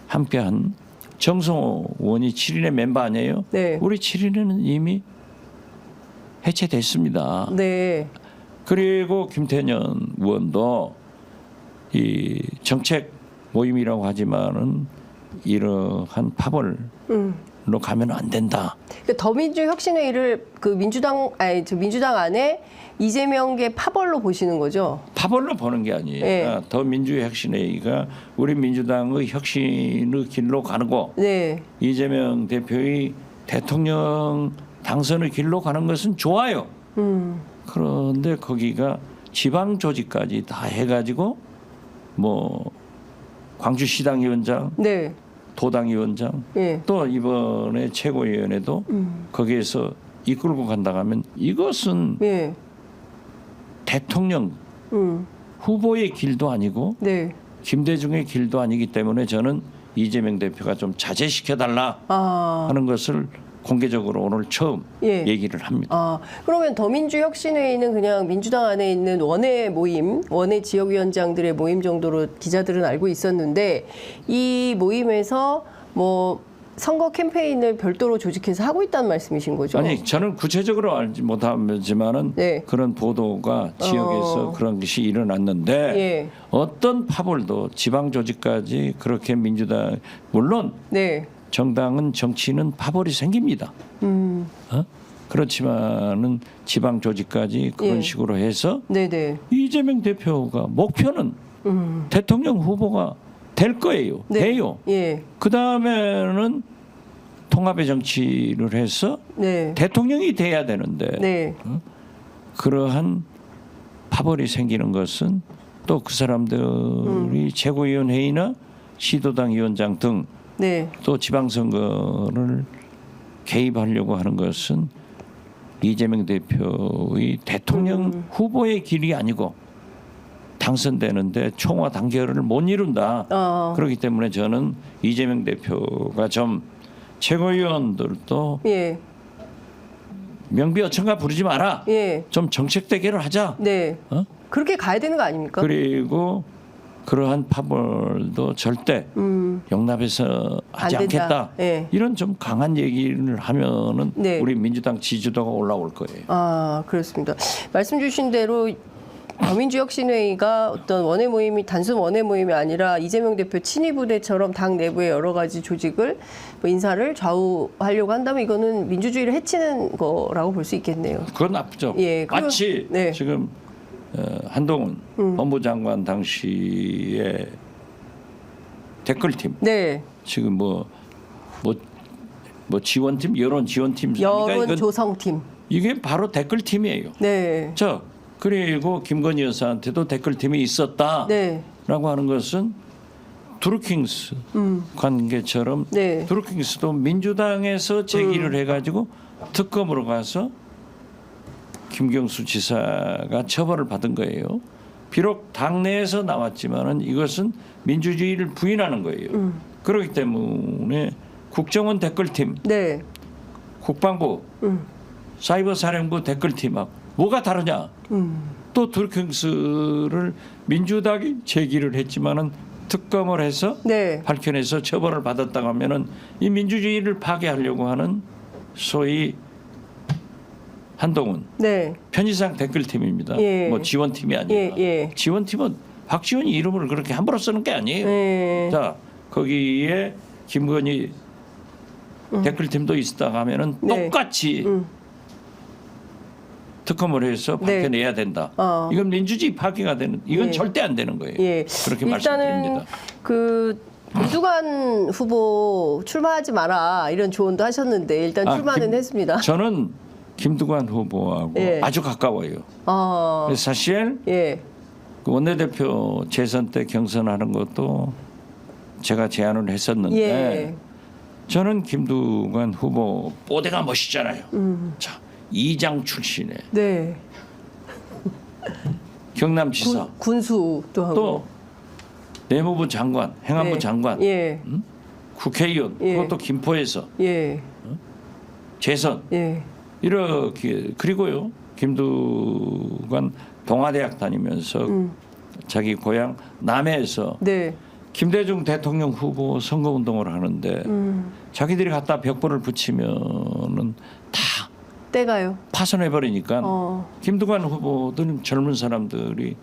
B: 함께한 정성호 의원이 7인회 멤버 아니에요?
A: 네.
B: 우리 7인회는 이미 해체됐습니다.
A: 네.
B: 그리고 김태년 의원도 이 정책 모임이라고 하지만은 이러한 파벌로 가면 안 된다.
A: 그 더민주혁신회의를 그 민주당 안에 이재명계 파벌로 보시는 거죠?
B: 파벌로 보는 게 아니에요.
A: 네.
B: 더 민주혁신회의가 우리 민주당의 혁신의 길로 가고
A: 네.
B: 이재명 대표의 대통령 당선의 길로 가는 것은 좋아요. 그런데 거기가 지방 조직까지 다 해가지고 뭐 광주시당위원장,
A: 네.
B: 도당위원장,
A: 예.
B: 또 이번에 최고위원회도 거기에서 이끌고 간다 하면 이것은
A: 예.
B: 대통령 후보의 길도 아니고
A: 네.
B: 김대중의 길도 아니기 때문에 저는 이재명 대표가 좀 자제시켜달라 하는 것을 공개적으로 오늘 처음
A: 예.
B: 얘기를 합니다.
A: 그러면 더민주혁신회의는 그냥 민주당 안에 있는 원외 모임, 원외 지역위원장들의 모임 정도로 기자들은 알고 있었는데 이 모임에서 뭐 선거 캠페인을 별도로 조직해서 하고 있다는 말씀이신 거죠?
B: 아니 저는 구체적으로 알지 못하지만은
A: 네.
B: 그런 보도가 지역에서 그런 것이 일어났는데
A: 예.
B: 어떤 파벌도 지방 조직까지 그렇게 민주당 물론
A: 네.
B: 정당은 정치는 파벌이 생깁니다. 그렇지만은 지방 조직까지 그런
A: 예.
B: 식으로 해서
A: 네네.
B: 이재명 대표가 목표는 대통령 후보가 될 거예요.
A: 네.
B: 돼요.
A: 예.
B: 그 다음에는 통합의 정치를 해서
A: 네.
B: 대통령이 돼야 되는데
A: 네.
B: 그러한 파벌이 생기는 것은 또 그 사람들이 최고위원회의나 시도당 위원장 등
A: 네.
B: 또 지방선거를 개입하려고 하는 것은 이재명 대표의 대통령 후보의 길이 아니고 당선되는데 총화 단결을 못 이룬다. 그렇기 때문에 저는 이재명 대표가 좀 최고위원들도
A: 예.
B: 명비어천가 부르지 마라.
A: 예.
B: 좀 정책 대결을 하자.
A: 네.
B: 어?
A: 그렇게 가야 되는 거 아닙니까?
B: 그리고 그러한 파벌도 절대 용납해서 하지
A: 안 된다.
B: 않겠다.
A: 예.
B: 이런 좀 강한 얘기를 하면은
A: 네.
B: 우리 민주당 지지도가 올라올 거예요.
A: 그렇습니다. 말씀 주신 대로 더민주혁신회의가 어떤 원외 모임이 단순 원외 모임이 아니라 이재명 대표 친위 부대처럼 당 내부의 여러 가지 조직을 뭐 인사를 좌우하려고 한다면 이거는 민주주의를 해치는 거라고 볼 수 있겠네요.
B: 그건 나쁘죠.
A: 예,
B: 마치
A: 네.
B: 지금 한동훈 법무장관 당시에 댓글팀
A: 네.
B: 지금 뭐 지원팀 여론 지원팀
A: 여론 조성팀.
B: 이게 바로 댓글팀이에요.
A: 네.
B: 그리고 김건희 여사한테도 댓글팀이 있었다라고
A: 네.
B: 하는 것은 드루킹스 관계처럼
A: 네.
B: 드루킹스도 민주당에서 제기를 해가지고 특검으로 가서 김경수 지사가 처벌을 받은 거예요. 비록 당내에서 나왔지만은 이것은 민주주의를 부인하는 거예요. 그렇기 때문에 국정원 댓글팀,
A: 네.
B: 국방부, 사이버사령부 댓글팀하고 뭐가 다르냐? 또 드루킹스를 민주당이 제기를 했지만은 특검을 해서
A: 네.
B: 밝혀내서 처벌을 받았다고 하면은 이 민주주의를 파괴하려고 하는 소위 한동훈
A: 네.
B: 편의상 댓글팀입니다.
A: 예.
B: 뭐 지원팀이 아니라
A: 예.
B: 지원팀은 박지원이 이름을 그렇게 함부로 쓰는 게 아니에요.
A: 예.
B: 자 거기에 김건희 댓글팀도 있었다 하면은
A: 네.
B: 똑같이 특검을 해서
A: 네.
B: 밝혀내야 된다. 이건 민주주의 파괴가 되는 이건
A: 예.
B: 절대 안 되는 거예요.
A: 예.
B: 그렇게
A: 일단은
B: 말씀드립니다.
A: 김두관 후보 출마하지 마라 이런 조언도 하셨는데 일단 출마는 했습니다.
B: 저는 김두관 후보하고
A: 예.
B: 아주 가까워요. 그래서 사실
A: 예.
B: 그 원내대표 재선 때 경선하는 것도 제가 제안을 했었는데
A: 예.
B: 저는 김두관 후보 뽀대가 멋있잖아요. 자, 이장 출신의
A: 네.
B: 경남지사
A: 군수도 하고
B: 또 내무부 장관, 행안부
A: 네.
B: 장관,
A: 예.
B: 국회의원
A: 예.
B: 그것도 김포에서
A: 예.
B: 재선
A: 예.
B: 이렇게 그리고요 김두관 동아대학 다니면서 자기 고향 남해에서
A: 네.
B: 김대중 대통령 후보 선거운동을 하는데 자기들이 갖다 벽보를 붙이면은 다
A: 때가요.
B: 파손해버리니까 김두관 후보들은 젊은 사람들이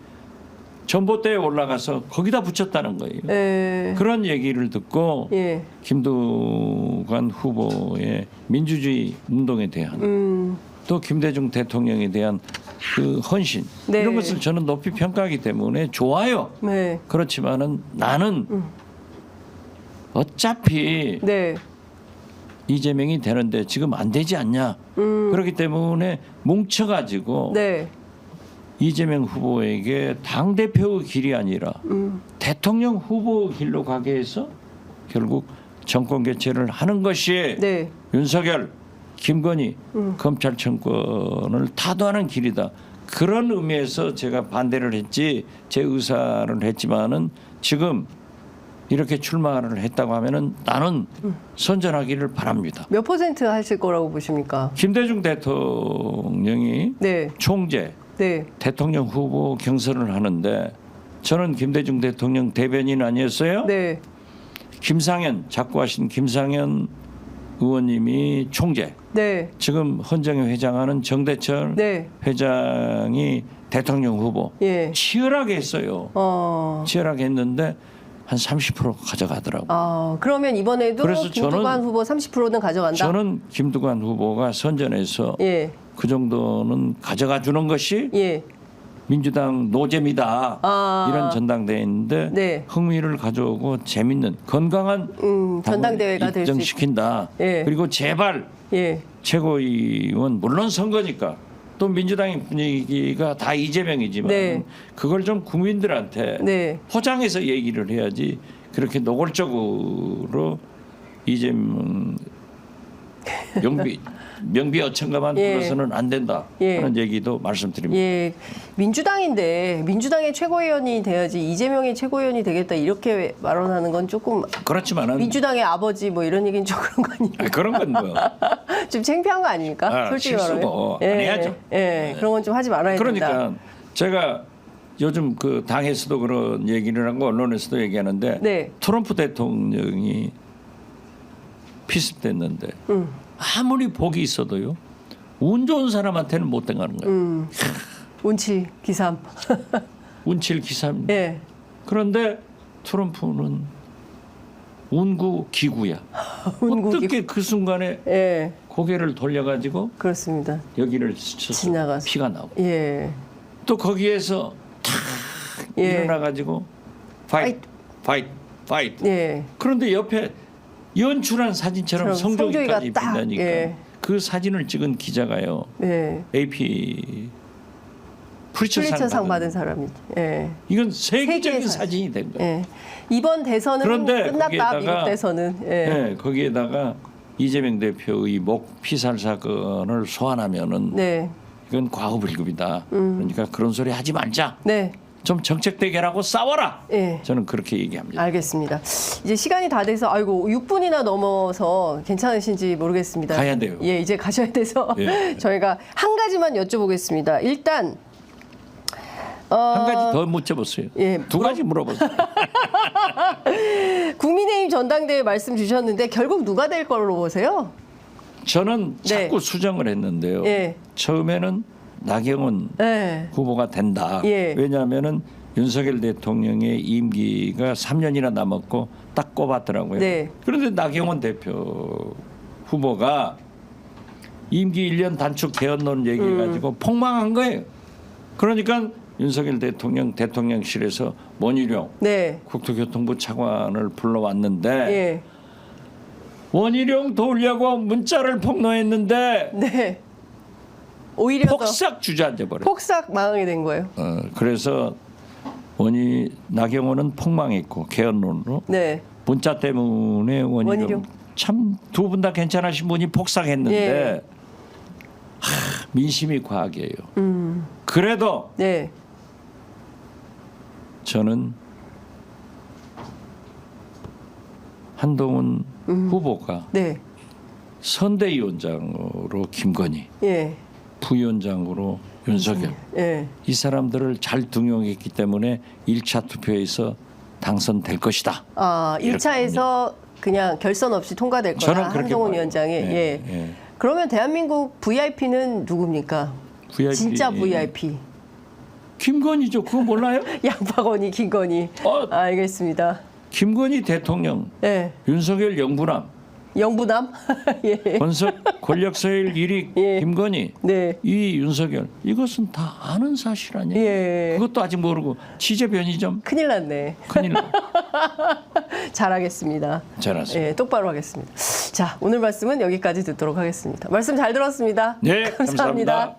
B: 전봇대에 올라가서 거기다 붙였다는 거예요.
A: 예.
B: 그런 얘기를 듣고
A: 예.
B: 김두관 후보의 민주주의 운동에 대한 또 김대중 대통령에 대한 그 헌신
A: 네.
B: 이런 것을 저는 높이 평가하기 때문에 좋아요.
A: 네.
B: 그렇지만은 나는 어차피
A: 네.
B: 이재명이 되는데 지금 안 되지 않냐. 그렇기 때문에 뭉쳐가지고
A: 네.
B: 이재명 후보에게 당대표의 길이 아니라 대통령 후보 길로 가게 해서 결국 정권 교체를 하는 것이
A: 네.
B: 윤석열, 김건희 검찰청권을 타도하는 길이다. 그런 의미에서 제가 반대를 했지 제 의사를 했지만은 지금 이렇게 출마를 했다고 하면은 나는 선전하기를 바랍니다.
A: 몇 % 하실 거라고 보십니까?
B: 김대중 대통령이
A: 네.
B: 총재
A: 네.
B: 대통령 후보 경선을 하는데 저는 김대중 대통령 대변인 아니었어요?
A: 네.
B: 김상현 자꾸 하신 김상현 의원님이 총재.
A: 네.
B: 지금 헌정회 회장하는 정대철
A: 네.
B: 회장이 대통령 후보.
A: 예.
B: 치열하게 했어요. 치열하게 했는데 한 30% 가져가더라고요.
A: 그러면 이번에도
B: 그래서
A: 김두관 후보 30%는 가져간다?
B: 저는 김두관 후보가 선전해서
A: 예.
B: 그 정도는 가져가 주는 것이
A: 예.
B: 민주당 노잼이다. 이런 전당대회인데
A: 네.
B: 흥미를 가져오고 재밌는 건강한
A: 전당대회가 될 수 있다.
B: 입증시킨다.
A: 예.
B: 그리고 제발
A: 예.
B: 최고위원 물론 선거니까 또 민주당의 분위기가 다 이재명이지만
A: 네.
B: 그걸 좀 국민들한테
A: 네.
B: 포장해서 얘기를 해야지 그렇게 노골적으로 이재명 명비 어천가만
A: 예.
B: 불러서는 안 된다
A: 예.
B: 하는 얘기도 말씀드립니다.
A: 예, 민주당인데 민주당의 최고위원이 돼야지 이재명이 최고위원이 되겠다 이렇게 발언하는 건 조금
B: 그렇지만은
A: 민주당의 아버지 뭐 이런 얘기는 좀 그런 거 아닙니까?
B: 그런 건 뭐.
A: 좀 창피한 거 아닙니까? 솔직히
B: 실수고
A: 말하면.
B: 안 해야죠.
A: 예, 그런 건 좀 하지 말아야 된다.
B: 그러니까 제가 요즘 그 당에서도 그런 얘기를 하고 언론에서도 얘기하는데
A: 네.
B: 트럼프 대통령이 피습됐는데 아무리 복이 있어도요 운 좋은 사람한테는 못 당하는 거예요.
A: 운치 기삼.
B: 운칠 기삼.
A: 예.
B: 그런데 트럼프는 운구 기구야.
A: 운구
B: 어떻게 그 순간에
A: 예.
B: 고개를 돌려가지고
A: 그렇습니다.
B: 여기를 스쳐서
A: 지나가서.
B: 피가 나고
A: 예.
B: 또 거기에서 탁
A: 예.
B: 일어나가지고 파이트.
A: 예.
B: 그런데 옆에 연출한 사진처럼
A: 성조기가
B: 성조기까지
A: 딱,
B: 빛나니까
A: 예.
B: 그 사진을 찍은 기자가요.
A: 예.
B: AP
A: 프리처상 받은 사람이지. 예.
B: 이건 세계적인
A: 세계에서.
B: 사진이 된 거예요.
A: 예. 이번 대선은
B: 그런데
A: 끝났다.
B: 거기에다가,
A: 미국 대선은. 예.
B: 네, 거기에다가 이재명 대표의 목 피살 사건을 소환하면은
A: 네.
B: 이건 과오불급이다. 그러니까 그런 소리 하지 말자.
A: 네.
B: 좀 정책 대결하고 싸워라.
A: 예.
B: 저는 그렇게 얘기합니다.
A: 알겠습니다. 이제 시간이 다 돼서 아이고 6분이나 넘어서 괜찮으신지 모르겠습니다.
B: 가야 돼요.
A: 예, 이제 가셔야 돼서
B: 예.
A: 저희가 한 가지만 여쭤보겠습니다. 일단
B: 한 가지 더 묻혀보세요.
A: 예,
B: 두 가지 물어보세요.
A: 국민의힘 전당대회 말씀 주셨는데 결국 누가 될 걸로 보세요?
B: 저는
A: 네.
B: 자꾸 수정을 했는데요.
A: 예.
B: 처음에는 나경원
A: 네.
B: 후보가 된다.
A: 예.
B: 왜냐하면은 윤석열 대통령의 임기가 3년이나 남았고 딱 꼽았더라고요.
A: 네.
B: 그런데 나경원 대표 후보가 임기 1년 단축 개헌론 얘기해가지고 폭망한 거예요. 그러니까 윤석열 대통령 대통령실에서 원희룡
A: 네.
B: 국토교통부 차관을 불러왔는데
A: 예.
B: 원희룡 도우려고 문자를 폭로했는데
A: 네. 오히려 더
B: 폭삭 주저앉아 버려.
A: 폭삭 망하게 된 거예요.
B: 그래서 나경원은 폭망했고 개헌론으로
A: 네.
B: 문자 때문에 원희룡 참 두 분 다 괜찮으신 분이 폭삭했는데
A: 예.
B: 민심이 과학이에요. 그래도
A: 네.
B: 저는 한동훈 후보가
A: 네.
B: 선대위원장으로 김건희,
A: 예.
B: 부위원장으로 윤석열
A: 예.
B: 이 사람들을 잘 등용했기 때문에 1차 투표에서 당선될 것이다.
A: 1차에서 그냥 결선 없이 통과될 거다.
B: 저는 그렇게
A: 한동훈
B: 봐요.
A: 위원장이.
B: 예,
A: 예.
B: 예.
A: 그러면 대한민국 VIP는 누굽니까?
B: VIP.
A: 진짜 VIP.
B: 김건희죠. 그거 몰라요?
A: 양파건이 김건희. 알겠습니다.
B: 김건희 대통령,
A: 예.
B: 윤석열 영부남,
A: 영부남? 예.
B: 권력서열 1위
A: 예.
B: 김건희,
A: 네.
B: 이 윤석열 이것은 다 아는 사실 아니에요.
A: 예.
B: 그것도 아직 모르고 취재 변이점
A: 큰일 났네.
B: 큰일 나.
A: 잘하겠습니다.
B: 잘하세요.
A: 예, 똑바로 하겠습니다. 자, 오늘 말씀은 여기까지 듣도록 하겠습니다. 말씀 잘 들었습니다.
B: 네, 감사합니다.